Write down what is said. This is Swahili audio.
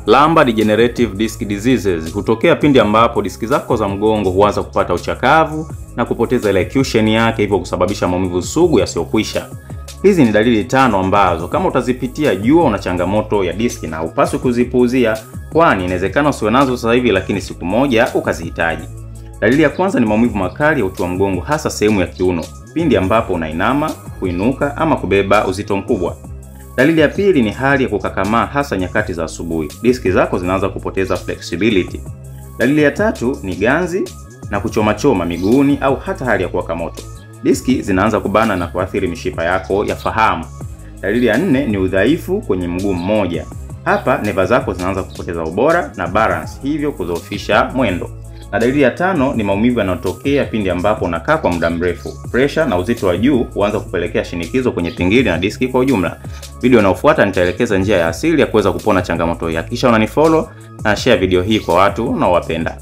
Lumbar degenerative disc diseases hutokea pindi ambapo diski zako za mgongo huanza kupata uchakavu na kupoteza ile cushion yake, hivyo kusababisha maumivu sugu yasiyokwisha. Hizi ni dalili 5 ambazo kama utazipitia jua una changamoto ya diski na upaswi kuzipuuzia, kwani inawezekana usiwe nazo sasa hivi lakini siku moja ukazihitaji. Dalili ya kwanza ni maumivu makali ya uti wa mgongo, hasa sehemu ya kiuno pindi ambapo unainama, kuinuka ama kubeba uzito mkubwa. Dalili ya pili ni hali ya kukakamaa, hasa nyakati za asubuhi. Diski zako zinaanza kupoteza flexibility. Dalili ya tatu ni ganzi na kuchoma miguuni au hata hali ya kuwaka moto. Diski zinaanza kubana na kuathiri mishipa yako ya fahamu. Dalili ya 4 ni udhaifu kwenye mguu mmoja. Hapa neva zako zinaanza kupoteza ubora na balance, hivyo kudhoofisha mwendo. Na dalili ya 5 ni maumivu yanayotokea pindi ambapo unakaa kwa muda mrefu. Pressure na uzito wa juu huanza kupelekea shinikizo kwenye pingili na diski kwa ujumla. Video inayofuata nitaelekeza njia ya asili ya kuweza kupona changamoto hii. Hakikisha unanifollow na share video hii kwa watu unaowapenda.